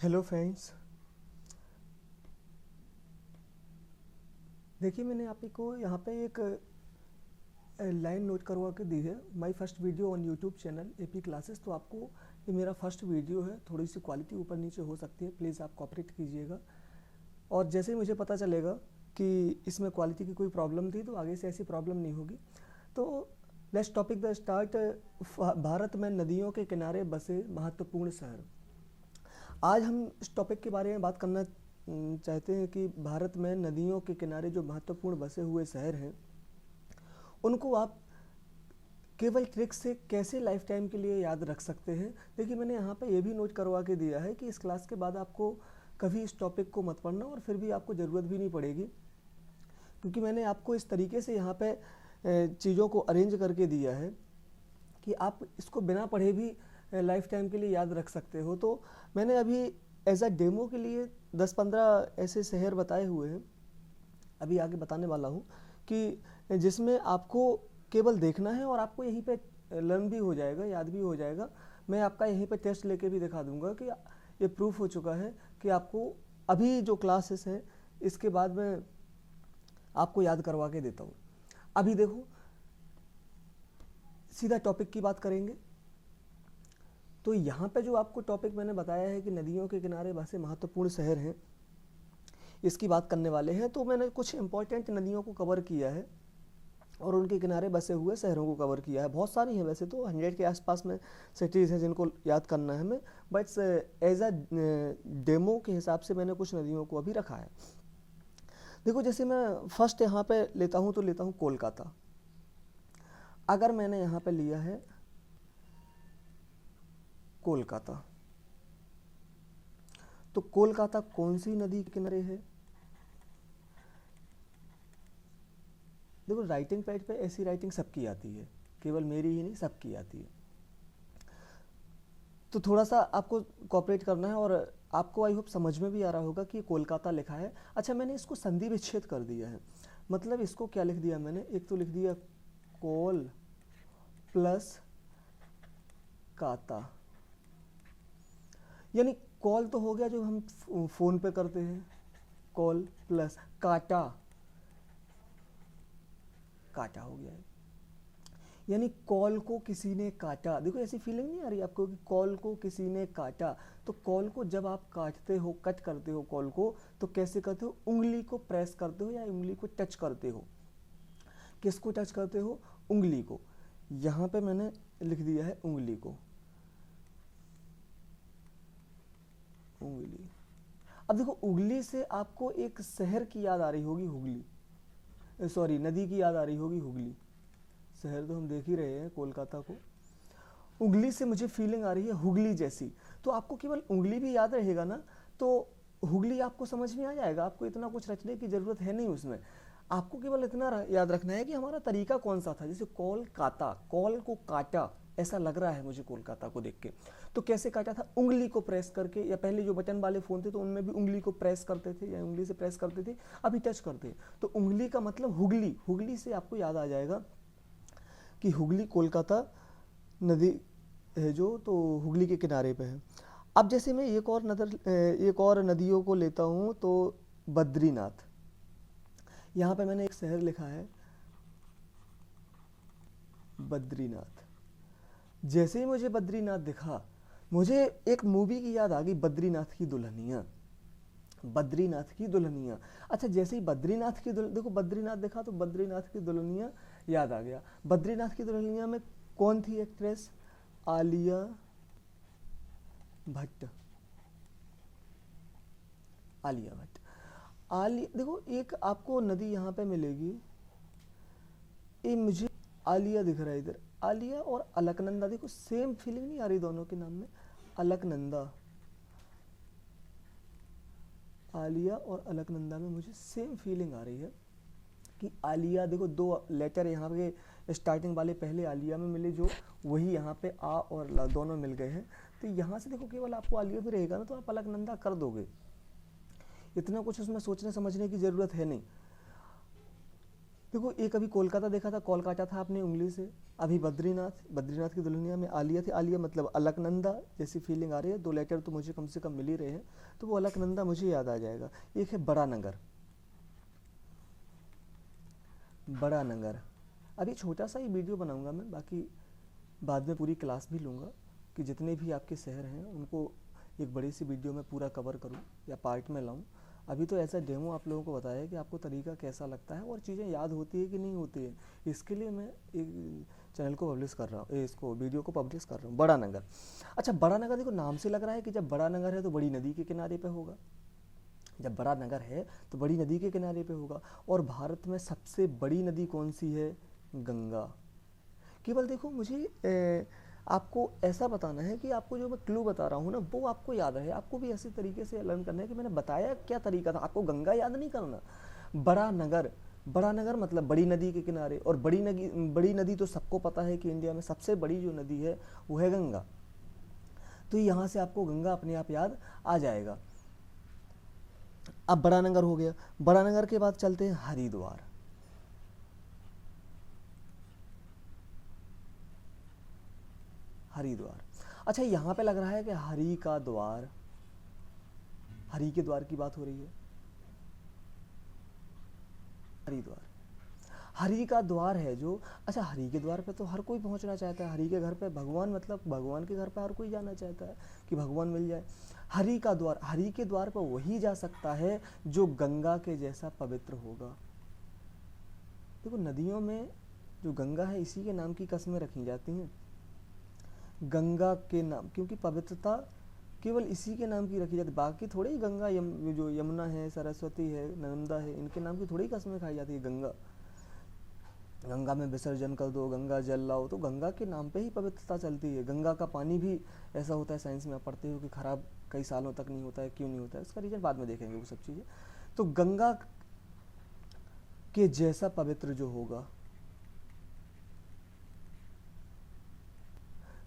Hello friends, देखिए मैंने आप ही को यहाँ पे एक लाइन नोट करवा के दी है। My first video on YouTube channel AP classes. तो आपको ये मेरा फर्स्ट वीडियो है, थोड़ी सी क्वालिटी ऊपर नीचे हो सकती है, प्लीज़ आप कोऑपरेट कीजिएगा। और जैसे ही मुझे पता चलेगा कि इसमें क्वालिटी की कोई प्रॉब्लम थी तो आगे से ऐसी प्रॉब्लम नहीं होगी। तो let's topic the start. Bharat में नदियों के किनारे बसे महत्वपूर्ण शहर। आज हम इस टॉपिक के बारे में बात करना चाहते हैं कि भारत में नदियों के किनारे जो महत्वपूर्ण बसे हुए शहर हैं उनको आप केवल ट्रिक से कैसे लाइफ टाइम के लिए याद रख सकते हैं। देखिए मैंने यहाँ पे ये भी नोट करवा के दिया है कि इस क्लास के बाद आपको कभी इस टॉपिक को मत पढ़ना और फिर भी आपको ज़रूरत भी नहीं पड़ेगी, क्योंकि मैंने आपको इस तरीके से यहाँ पे चीज़ों को अरेंज करके दिया है कि आप इसको बिना पढ़े भी लाइफ टाइम के लिए याद रख सकते हो। तो मैंने अभी एज अ डेमो के लिए 10-15 ऐसे शहर बताए हुए हैं, अभी आगे बताने वाला हूँ, कि जिसमें आपको केवल देखना है और आपको यहीं पे लर्न भी हो जाएगा, याद भी हो जाएगा। मैं आपका यहीं पे टेस्ट लेके भी दिखा दूंगा कि ये प्रूफ हो चुका है कि आपको अभी जो क्लासेस है इसके बाद में आपको याद करवा के देता हूँ। अभी देखो सीधा टॉपिक की बात करेंगे। तो यहाँ पे जो आपको टॉपिक मैंने बताया है कि नदियों के किनारे बसे महत्वपूर्ण शहर हैं, इसकी बात करने वाले हैं। तो मैंने कुछ इंपॉर्टेंट नदियों को कवर किया है और उनके किनारे बसे हुए शहरों को कवर किया है। बहुत सारी हैं, वैसे तो 100 के आसपास में सिटीज़ हैं जिनको याद करना है हमें, बट एज अ डेमो के हिसाब से मैंने कुछ नदियों को अभी रखा है। देखो जैसे मैं फर्स्ट यहाँ पे लेता हूँ तो लेता हूँ कोलकाता। अगर मैंने यहाँ पे लिया है कोलकाता, तो कोलकाता कौन सी नदी के किनारे है? देखो राइटिंग पैड पे ऐसी राइटिंग सबकी आती है, केवल मेरी ही नहीं, सबकी आती है। तो थोड़ा सा आपको कोऑपरेट करना है और आपको आई होप समझ में भी आ रहा होगा कि कोलकाता लिखा है। अच्छा, मैंने इसको संधि विच्छेद कर दिया है। मतलब इसको क्या लिख दिया मैंने, एक तो लिख दिया कोल प्लस काता, यानी कॉल तो हो गया जो हम फोन पे करते हैं, कॉल प्लस काटा, काटा हो गया है, यानी कॉल को किसी ने काटा। देखो ऐसी फीलिंग नहीं आ रही आपको कि कॉल को किसी ने काटा? तो कॉल को जब आप काटते हो, कट करते हो कॉल को, तो कैसे करते हो? उंगली को प्रेस करते हो या उंगली को टच करते हो। किसको टच करते हो? उंगली को। यहाँ पे मैंने लिख दिया है उंगली को, उंगली। अब देखो उंगली से आपको एक शहर की याद आ रही होगी, हुगली, सॉरी नदी की याद आ रही होगी, हुगली। शहर तो हम देख ही रहे हैं कोलकाता को। उंगली से मुझे फीलिंग आ रही है हुगली जैसी। तो आपको केवल उंगली भी याद रहेगा ना तो हुगली आपको समझ में आ जाएगा। आपको इतना कुछ रचने की जरूरत है नहीं उसमें। आपको केवल इतना याद रखना है कि हमारा तरीका कौन सा था। जैसे कॉल काता, कॉल को काटा, ऐसा लग रहा है मुझे कोलकाता को देख के। तो कैसे काटा था? उंगली को प्रेस करके, या पहले जो बटन वाले फोन थे तो उनमें भी उंगली को प्रेस करते थे या उंगली से प्रेस करते थे, अभी टच करते हैं। तो उंगली का मतलब हुगली, हुगली से आपको याद आ जाएगा कि हुगली कोलकाता नदी है जो, तो हुगली के किनारे पे है। अब जैसे मैं एक और नदियों को लेता हूँ तो बद्रीनाथ। यहाँ पे मैंने एक शहर लिखा है बद्रीनाथ। जैसे ही मुझे बद्रीनाथ दिखा, मुझे एक मूवी की याद आ गई, बद्रीनाथ की दुल्हनिया, बद्रीनाथ की दुल्हनिया। अच्छा, जैसे ही बद्रीनाथ की देखो बद्रीनाथ देखा तो बद्रीनाथ की दुल्हनिया याद आ गया। बद्रीनाथ की दुल्हनिया में कौन थी एक्ट्रेस? आलिया भट्ट, आलिया भट्ट। देखो एक आपको नदी यहाँ पे मिलेगी, ये मुझे आलिया दिख रहा है इधर, आलिया और अलकनंदा। देखो सेम फीलिंग नहीं आ रही दोनों के नाम में? अलकनंदा, आलिया और अलकनंदा में मुझे सेम फीलिंग आ रही है कि आलिया, देखो दो लेटर यहाँ पे स्टार्टिंग वाले पहले आलिया में मिले जो, वही यहाँ पे आ और ला दोनों मिल गए हैं। तो यहाँ से देखो केवल आपको आलिया भी रहेगा ना तो आप अलकनंदा कर दोगे। इतना कुछ उसमें सोचने समझने की ज़रूरत है नहीं। देखो एक अभी कोलकाता देखा था, कॉल काटा था आपने उंगली से। अभी बद्रीनाथ की दुल्हनिया में आलिया थी, आलिया मतलब अलकनंदा जैसी फीलिंग आ रही है। 2 लेटर तो मुझे कम से कम मिल ही रहे हैं, तो वो अलकनंदा मुझे याद आ जाएगा। एक है बड़ा नगर, बड़ा नगर। अभी छोटा सा ही वीडियो बनाऊंगा मैं, बाकी बाद में पूरी क्लास भी लूँगा कि जितने भी आपके शहर हैं उनको एक बड़ी सी वीडियो में पूरा कवर करूँ या पार्ट में लाऊँ। अभी तो ऐसा डेमो आप लोगों को बताया है कि आपको तरीका कैसा लगता है और चीज़ें याद होती है कि नहीं होती है। इसके लिए मैं एक चैनल को पब्लिश कर रहा हूँ, इसको वीडियो को पब्लिश कर रहा हूँ। बड़ा नगर, अच्छा बड़ा नगर देखो नाम से लग रहा है कि जब बड़ा नगर है तो बड़ी नदी के किनारे पे होगा। जब बड़ा नगर है तो बड़ी नदी के किनारे पे होगा। और भारत में सबसे बड़ी नदी कौन सी है? गंगा। केवल देखो मुझे आपको ऐसा बताना है कि आपको जो मैं क्लू बता रहा हूँ ना वो आपको याद रहे। आपको भी ऐसे तरीके से लर्न करना है कि मैंने बताया क्या तरीका था। आपको गंगा याद नहीं करना, बड़ा नगर। बड़ा नगर मतलब बड़ी नदी के किनारे। और बड़ी नदी तो सबको पता है कि इंडिया में सबसे बड़ी जो नदी है वो है गंगा। तो यहाँ से आपको गंगा अपने आप याद आ जाएगा। अब बड़ा नगर हो गया, बड़ा नगर के बाद चलते हैं हरिद्वार। हरिद्वार, अच्छा यहाँ पे लग रहा है कि हरि का द्वार, हरि के द्वार की बात हो रही है। हरिद्वार, हरि का द्वार है जो, अच्छा हरि के द्वार पे तो हर कोई पहुंचना चाहता है। हरि के घर पे भगवान, मतलब भगवान के घर पे हर कोई जाना चाहता है कि भगवान मिल जाए। हरि का द्वार, हरि के द्वार पर वही जा सकता है जो गंगा के जैसा पवित्र होगा। देखो नदियों में जो गंगा है इसी के नाम की कस्में रखी जाती हैं, गंगा के नाम, क्योंकि पवित्रता केवल इसी के नाम की रखी जाती है। बाकी थोड़ी ही गंगा जो यमुना है, सरस्वती है, नर्मदा है, इनके नाम की थोड़ी कस्में खाई जाती है। गंगा में विसर्जन कर दो, गंगा जल लाओ, तो गंगा के नाम पे ही पवित्रता चलती है। गंगा का पानी भी ऐसा होता है, साइंस में आप पढ़ते हो कि खराब कई सालों तक नहीं होता है। क्यों नहीं होता है इसका रीजन बाद में देखेंगे वो सब चीज़ें। तो गंगा के जैसा पवित्र जो होगा,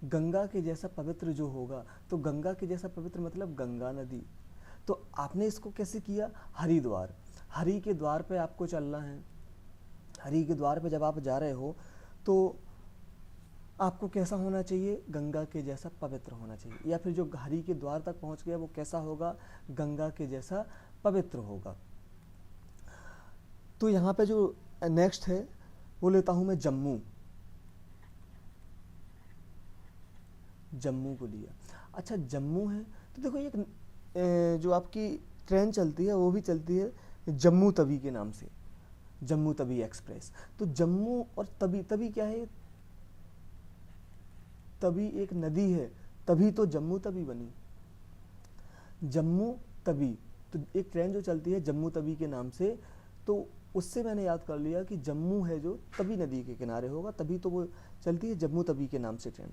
गंगा के जैसा पवित्र जो होगा, तो गंगा के जैसा पवित्र मतलब गंगा नदी। तो आपने इसको कैसे किया? हरिद्वार, हरि के द्वार पे आपको चलना है। हरि के द्वार पे जब आप जा रहे हो तो आपको कैसा होना चाहिए? गंगा के जैसा पवित्र होना चाहिए। या फिर जो हरि के द्वार तक पहुंच गया वो कैसा होगा? गंगा के जैसा पवित्र होगा। तो यहाँ पे जो नेक्स्ट है वो लेता हूँ मैं जम्मू। जम्मू को लिया, अच्छा जम्मू है तो देखो एक जो आपकी ट्रेन चलती है वो भी चलती है जम्मू तवी के नाम से, जम्मू तवी एक्सप्रेस। तो जम्मू और तवी, तवी क्या है? तवी एक नदी है, तभी तो जम्मू तवी बनी। जम्मू तवी, तो एक ट्रेन जो चलती है जम्मू तवी के नाम से, तो उससे मैंने याद कर लिया कि जम्मू है जो तवी नदी के किनारे होगा, तभी तो वो चलती है जम्मू तवी के नाम से ट्रेन।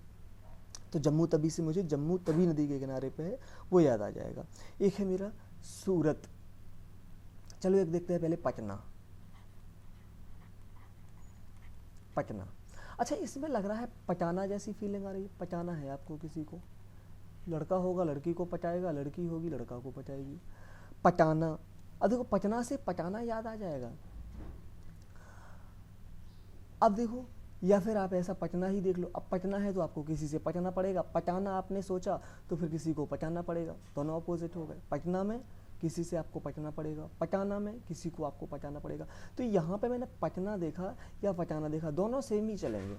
तो जम्मू तवी से मुझे जम्मू तवी नदी के किनारे पे है वो याद आ जाएगा। एक है मेरा सूरत, चलो एक देखते हैं पहले पटना। पटना, अच्छा इसमें लग रहा है पटाना जैसी फीलिंग आ रही है। पटाना है आपको किसी को, लड़का होगा लड़की को पटाएगा, लड़की होगी लड़का को पटाएगी। पटाना, अब देखो पटना से पटाना याद आ जाएगा। अब देखो, या फिर आप ऐसा पटना ही देख लो। अब पटना है तो आपको किसी से पटाना पड़ेगा, पटाना आपने सोचा तो फिर किसी को पटाना पड़ेगा, दोनों अपोजिट हो गए। पटना में किसी से आपको पटना पड़ेगा, पटाना में किसी को आपको पटाना पड़ेगा। तो यहाँ पे मैंने पटना देखा या पटाना देखा, दोनों सेम ही चलेंगे।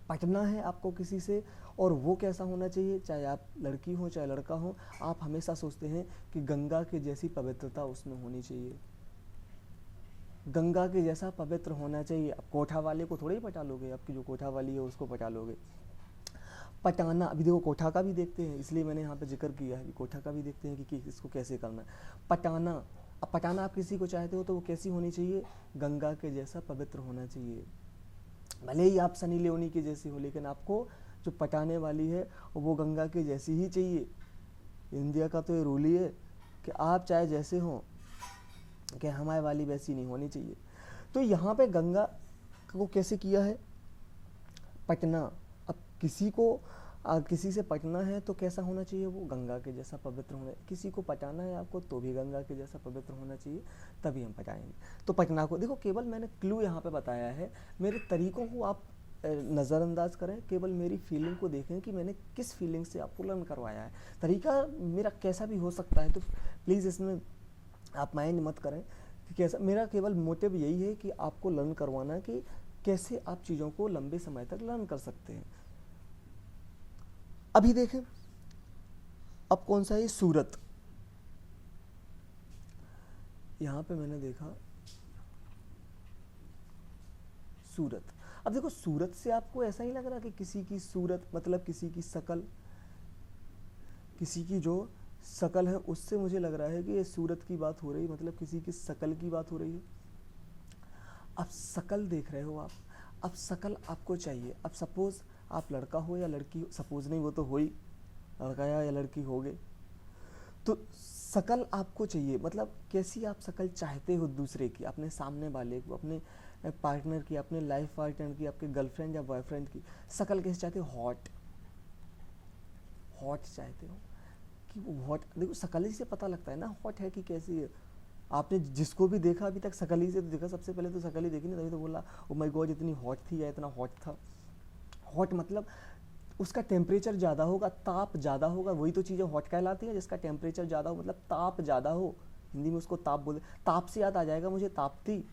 पटना है आपको किसी से, और वो कैसा होना चाहिए, चाहे आप लड़की हो चाहे लड़का हो, आप हमेशा सोचते हैं कि गंगा के जैसी पवित्रता उसमें होनी चाहिए, गंगा के जैसा पवित्र होना चाहिए। अब कोठा वाले को थोड़ी ही पटा लोगे, आपकी जो कोठा वाली है उसको पटा लोगे। पटाना, अभी देखो कोठा का भी देखते हैं, इसलिए मैंने यहाँ पे जिक्र किया है कि कोठा का भी देखते हैं कि इसको कैसे करना है। पटाना, अब पटाना आप किसी को चाहते हो तो वो कैसी होनी चाहिए? गंगा के जैसा पवित्र होना चाहिए। भले ही आप सनी लियोनी के जैसे हो, लेकिन आपको जो पटाने वाली है वो गंगा के जैसी ही चाहिए। इंडिया का तो ये रूल ही है कि आप चाहे जैसे हो, कि हमारे वाली वैसी नहीं होनी चाहिए। तो यहाँ पे गंगा को कैसे किया है? पटना, अब किसी को किसी से पटना है तो कैसा होना चाहिए, वो गंगा के जैसा पवित्र होना, किसी को पटाना है आपको तो भी गंगा के जैसा पवित्र होना चाहिए, तभी हम पटाएंगे। तो पटना को देखो, केवल मैंने क्लू यहाँ पे बताया है, मेरे तरीकों को आप नज़रअंदाज करें, केवल मेरी फीलिंग को देखें कि मैंने किस फीलिंग से आपको लर्न करवाया है। तरीका मेरा कैसा भी हो सकता है, तो प्लीज़ इसमें आप माइंड मत करें कि कैसा, मेरा केवल मोटिव यही है कि आपको लर्न करवाना कि कैसे आप चीज़ों को लंबे समय तक लर्न कर सकते हैं। अभी देखें, अब कौन सा है, सूरत। यहां पे मैंने देखा सूरत। अब देखो, सूरत से आपको ऐसा ही लग रहा कि किसी की सूरत मतलब किसी की शकल, किसी की जो शकल है उससे मुझे लग रहा है कि ये सूरत की बात हो रही है, मतलब किसी की शकल की बात हो रही है। अब शकल देख रहे हो आप, अब शकल आपको चाहिए। अब सपोज आप लड़का हो या लड़की हो, सपोज नहीं, वो तो हो ही, लड़का या लड़की हो गए, तो शकल आपको चाहिए, मतलब कैसी आप शकल चाहते हो दूसरे की, अपने सामने वाले को, अपने पार्टनर की, अपने लाइफ पार्टनर की, आपके गर्लफ्रेंड या बॉयफ्रेंड की शकल कैसे चाहते हो, हॉट, हॉट चाहते हो कि वो हॉट। देखो, शकल ही से पता लगता है ना हॉट है कि कैसी है। आपने जिसको भी देखा अभी तक शकल ही से तो देखा, सबसे पहले तो शकल ही देखी, नहीं तभी तो बोला ओ माय गॉड इतनी हॉट थी या इतना हॉट था। हॉट मतलब उसका टेम्परेचर ज़्यादा होगा, ताप ज़्यादा होगा, वही तो चीज़ें हॉट कहलाती है, जिसका टेम्परेचर ज़्यादा हो, मतलब ताप ज़्यादा हो, हिंदी में उसको ताप बोले। ताप से याद आ जाएगा मुझे ताप्ती।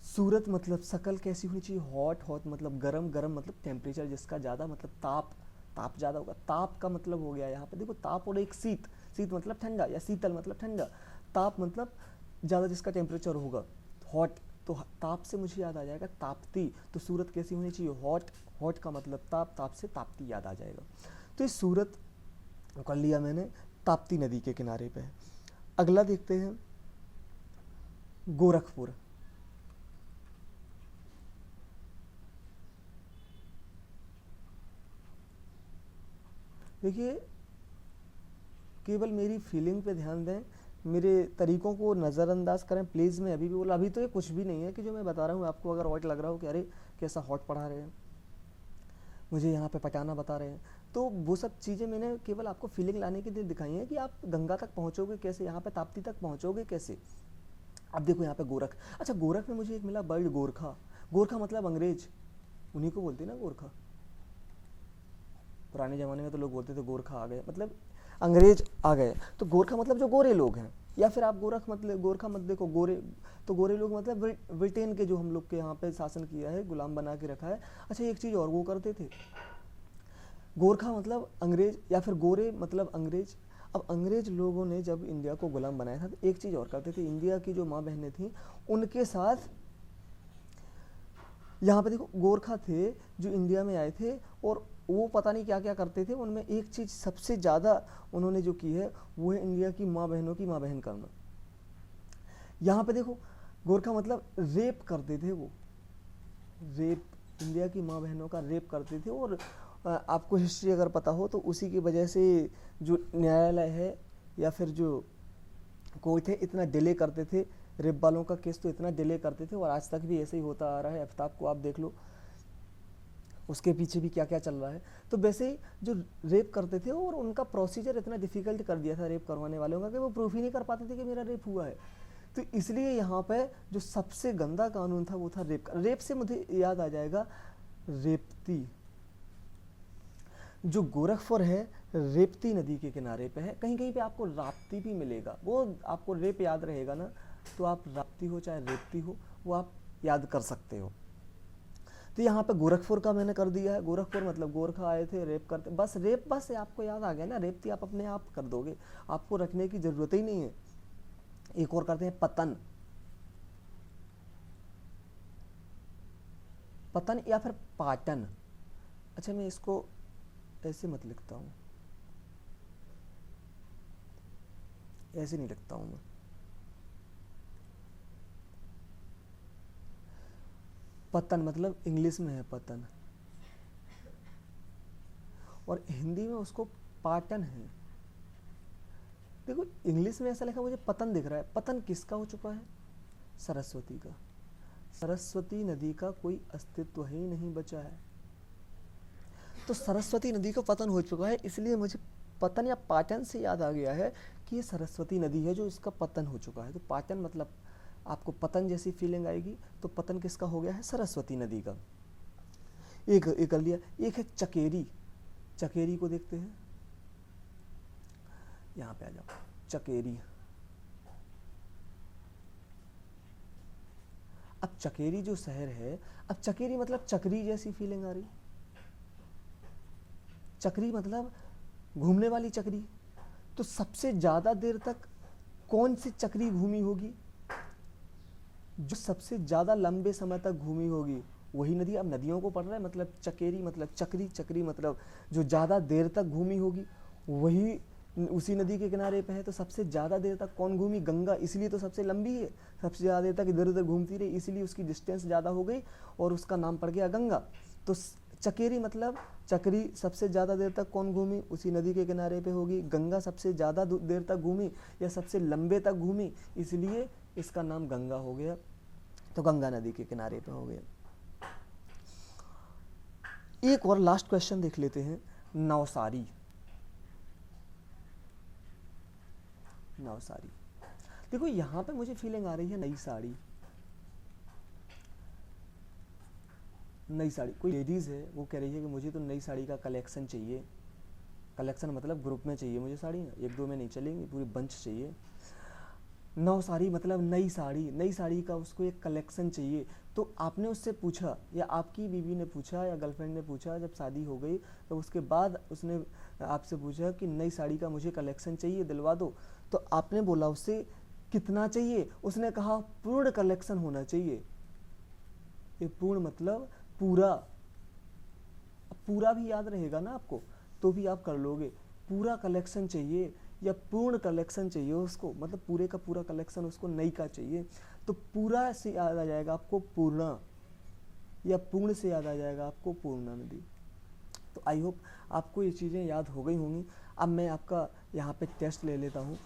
सूरत मतलब शकल कैसी होनी चाहिए, हॉट, हॉट मतलब गरम, गरम मतलब टेम्परेचर जिसका ज़्यादा, मतलब ताप, ताप ज़्यादा होगा। ताप का मतलब हो गया यहाँ पे देखो, ताप और एक शीत, शीत मतलब ठंडा या शीतल मतलब ठंडा, ताप मतलब ज़्यादा जिसका टेम्परेचर होगा, हॉट। तो ताप से मुझे याद आ जाएगा ताप्ती। तो सूरत कैसी होनी चाहिए, हॉट, हॉट का मतलब ताप, ताप से ताप्ती याद आ जाएगा। तो इस सूरत कर लिया मैंने, ताप्ती नदी के किनारे पे है। अगला देखते हैं, गोरखपुर। देखिए, केवल मेरी फीलिंग पे ध्यान दें, मेरे तरीकों को नज़रअंदाज करें प्लीज़। मैं अभी भी बोला, अभी तो ये कुछ भी नहीं है कि जो मैं बता रहा हूँ आपको अगर हॉट लग रहा हो कि अरे कैसा हॉट पढ़ा रहे हैं, मुझे यहाँ पे पटाना बता रहे हैं, तो वो सब चीज़ें मैंने केवल आपको फीलिंग लाने के लिए दिखाई हैं कि आप गंगा तक पहुँचोगे कैसे, यहाँ पे ताप्ती तक पहुँचोगे कैसे। अब देखो यहाँ पे गोरख, अच्छा गोरख में मुझे एक मिला वर्ड गोरखा। गोरखा मतलब अंग्रेज, उन्हीं को बोलते हैं ना गोरखा। पुराने ज़माने में तो लोग बोलते थे गोरखा आ गए, मतलब अंग्रेज आ गए। तो गोरखा मतलब जो गोरे लोग हैं, या फिर आप गोरख मतलब गोरखा मत देखो, गोरे, तो गोरे लोग मतलब ब्रिटेन के जो हम लोग के यहाँ पे शासन किया है, गुलाम बना के रखा है। अच्छा एक चीज़ और वो करते थे, गोरखा मतलब अंग्रेज या फिर गोरे मतलब अंग्रेज। अब अंग्रेज लोगों ने जब इंडिया को गुलाम बनाया था तो एक चीज़ और करते थे, इंडिया की जो माँ बहनें थीं उनके साथ, यहाँ पे देखो गोरखा थे जो इंडिया में आए थे, और वो पता नहीं क्या क्या करते थे, उनमें एक चीज़ सबसे ज़्यादा उन्होंने जो की है वो है इंडिया की माँ बहनों की माँ बहन करना। यहाँ पे देखो, गोरखा मतलब रेप करते थे वो, रेप, इंडिया की माँ बहनों का रेप करते थे। और आपको हिस्ट्री अगर पता हो तो उसी की वजह से जो न्यायालय है या फिर जो कोर्ट है इतना डिले करते थे, रेप वालों का केस तो इतना डिले करते थे, और आज तक भी ऐसे ही होता आ रहा है। आफ्ताब को आप देख लो, उसके पीछे भी क्या क्या चल रहा है। तो वैसे ही जो रेप करते थे, और उनका प्रोसीजर इतना डिफिकल्ट कर दिया था रेप करवाने वालों का कि वो प्रूफ ही नहीं कर पाते थे कि मेरा रेप हुआ है। तो इसलिए यहाँ पे जो सबसे गंदा कानून था वो था रेप का। रेप से मुझे याद आ जाएगा रेपती। जो गोरखपुर है रेपती नदी के किनारे पे है, कहीं कहीं पे आपको राप्ती भी मिलेगा, वो आपको रेप याद रहेगा ना, तो आप राप्ती हो चाहे रेपती हो वो आप याद कर सकते हो। तो यहाँ पे गोरखपुर का मैंने कर दिया है, गोरखपुर मतलब गोरखा आए थे रेप करते, बस रेप, बस आपको याद आ गया ना, रेपती आप अपने आप कर दोगे, आपको रखने की जरूरत ही नहीं है। एक और करते हैं पतन, पतन या फिर पाटन। अच्छा मैं इसको ऐसे मत लिखता हूँ, ऐसे नहीं लिखता हूँ मैं, पतन मतलब इंग्लिश में है पतन, और हिंदी में उसको पाटन है। देखो इंग्लिश में ऐसा लिखा, मुझे पतन दिख रहा है, पतन किसका हो चुका है, सरस्वती का। सरस्वती नदी का कोई अस्तित्व ही नहीं बचा है। तो सरस्वती नदी का पतन हो चुका है, इसलिए मुझे पतन या पाटन से याद आ गया है कि ये सरस्वती नदी है जो इसका पतन हो चुका है। तो पाटन मतलब आपको पतन जैसी फीलिंग आएगी, तो पतन किसका हो गया है? सरस्वती नदी का। एक कर लिया। एक है चकेरी। चकेरी को देखते हैं, यहाँ पे आ जाओ। चकेरी, अब चकेरी जो शहर है, अब चकेरी मतलब चक्री जैसी फीलिंग आ रही। चक्री मतलब घूमने वाली चक्री। तो सबसे ज्यादा देर तक कौन सी चक्री घूमी होगी? जो सबसे ज्यादा लंबे समय तक घूमी होगी वही नदी। अब नदियों को पढ़ रहा है, मतलब चकेरी मतलब चक्री, चक्री मतलब जो ज्यादा देर तक घूमी होगी वही उसी नदी के किनारे पे है। तो सबसे ज्यादा देर तक कौन घूमी? गंगा, इसलिए तो सबसे लंबी है। सबसे ज्यादा देर तक इधर उधर घूमती रही, इसलिए उसकी डिस्टेंस ज्यादा हो गई और उसका नाम पड़ गया गंगा। तो चकेरी मतलब चक्री, सबसे ज्यादा देर तक कौन घूमी? उसी नदी के किनारे पे होगी। गंगा सबसे ज्यादा देर तक घूमी या सबसे लंबे तक घूमी, इसलिए इसका नाम गंगा हो गया। तो गंगा नदी के किनारे पे हो गया। एक और लास्ट क्वेश्चन देख लेते हैं। नवसारी। नवसारी, देखो यहां पे मुझे फीलिंग आ रही है नई साड़ी। नई साड़ी, कोई लेडीज है वो कह रही है कि मुझे तो नई साड़ी का कलेक्शन चाहिए। कलेक्शन मतलब ग्रुप में चाहिए मुझे साड़ी, एक दो में नहीं चलेंगी, पूरी बंच चाहिए। नवसारी मतलब नई साड़ी, नई साड़ी का उसको एक कलेक्शन चाहिए। तो आपने उससे पूछा या आपकी बीवी ने पूछा या गर्लफ्रेंड ने पूछा, जब शादी हो गई तो उसके बाद उसने आपसे पूछा कि नई साड़ी का मुझे कलेक्शन चाहिए, दिलवा दो। तो आपने बोला उससे कितना चाहिए? उसने कहा पूर्ण कलेक्शन होना चाहिए। ये पूर्ण मतलब पूरा। पूरा भी याद रहेगा ना आपको, तो भी आप कर लोगे। पूरा कलेक्शन चाहिए या पूर्ण कलेक्शन चाहिए उसको, मतलब पूरे का पूरा कलेक्शन उसको नई का चाहिए। तो पूरा से याद आ जाएगा आपको पूर्णा, या पूर्ण से याद आ जाएगा आपको पूर्णा नदी। तो आई होप आपको ये चीज़ें याद हो गई होंगी। अब मैं आपका यहाँ पे टेस्ट ले लेता हूँ।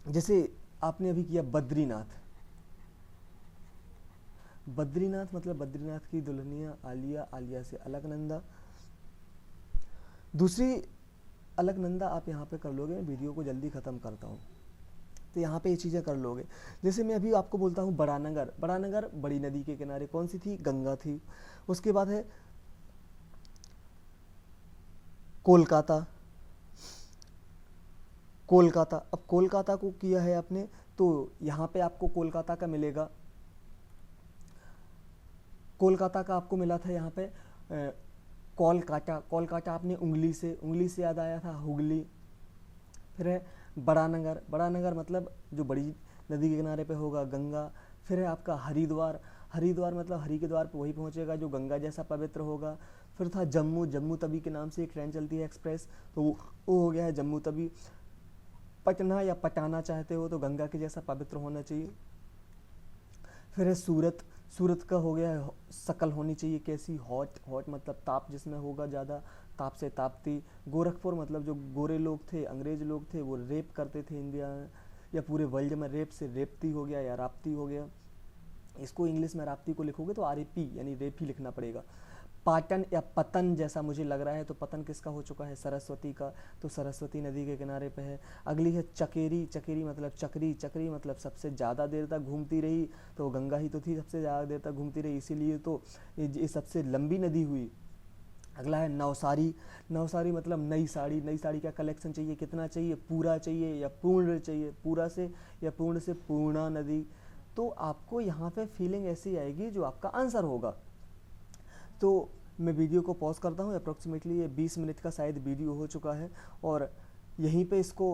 जैसे आपने अभी किया बद्रीनाथ। बद्रीनाथ मतलब बद्रीनाथ की दुल्हनिया आलिया, आलिया से अलकनंदा। दूसरी अलकनंदा आप यहाँ पे कर लोगे। मैं वीडियो को जल्दी ख़त्म करता हूँ, तो यहाँ पे ये चीज़ें कर लोगे। जैसे मैं अभी आपको बोलता हूँ बड़ानगर। बड़ानगर बड़ी नदी के किनारे कौन सी थी? गंगा थी। उसके बाद है कोलकाता। कोलकाता, अब कोलकाता को किया है आपने, तो यहाँ पे आपको कोलकाता का मिलेगा। कोलकाता का आपको मिला था यहाँ पे कोलकाता। कोलकाता आपने उंगली से याद आया था हुगली। फिर है बड़ानगर। बड़ानगर मतलब जो बड़ी नदी के किनारे पे होगा, गंगा। फिर है आपका हरिद्वार। हरिद्वार मतलब हरि के द्वार पे वही पहुंचेगा जो गंगा जैसा पवित्र होगा। फिर था जम्मू। जम्मू तवी के नाम से एक ट्रेन चलती है एक्सप्रेस, तो वो हो गया है जम्मू तवी। पटना या पटाना चाहते हो तो गंगा के जैसा पवित्र होना चाहिए। फिर है सूरत। सूरत का हो गया है शकल होनी चाहिए कैसी? हॉट। हॉट मतलब ताप जिसमें होगा ज़्यादा, ताप से तापती। गोरखपुर मतलब जो गोरे लोग थे, अंग्रेज लोग थे, वो रेप करते थे इंडिया में या पूरे वर्ल्ड में। रेप से रेपती हो गया या राप्ती हो गया। इसको इंग्लिश में राप्ती को लिखोगे तो RAP यानी रेप ही लिखना पड़ेगा। पाटन या पतन जैसा मुझे लग रहा है, तो पतन किसका हो चुका है? सरस्वती का। तो सरस्वती नदी के किनारे पे है। अगली है चकेरी। चकेरी मतलब चक्री। चक्री मतलब सबसे ज़्यादा देर तक घूमती रही, तो गंगा ही तो थी सबसे ज़्यादा देर तक घूमती रही, इसीलिए तो ये सबसे लंबी नदी हुई। अगला है नवसारी। नवसारी मतलब नई साड़ी। नई साड़ी का कलेक्शन चाहिए, कितना चाहिए? पूरा चाहिए या पूर्ण चाहिए? पूरा से या पूर्ण से पूर्णा नदी। तो आपको यहाँ पे फीलिंग ऐसी आएगी जो आपका आंसर होगा। तो मैं वीडियो को पॉज करता हूँ। अप्रॉक्सीमेटली ये 20 मिनट का शायद वीडियो हो चुका है, और यहीं पे इसको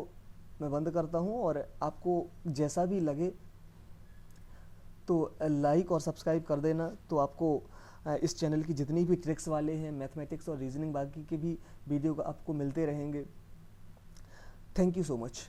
मैं बंद करता हूँ। और आपको जैसा भी लगे तो लाइक और सब्सक्राइब कर देना। तो आपको इस चैनल की जितनी भी ट्रिक्स वाले हैं, मैथमेटिक्स और रीजनिंग, बाकी के भी वीडियो आपको मिलते रहेंगे। Thank you so much.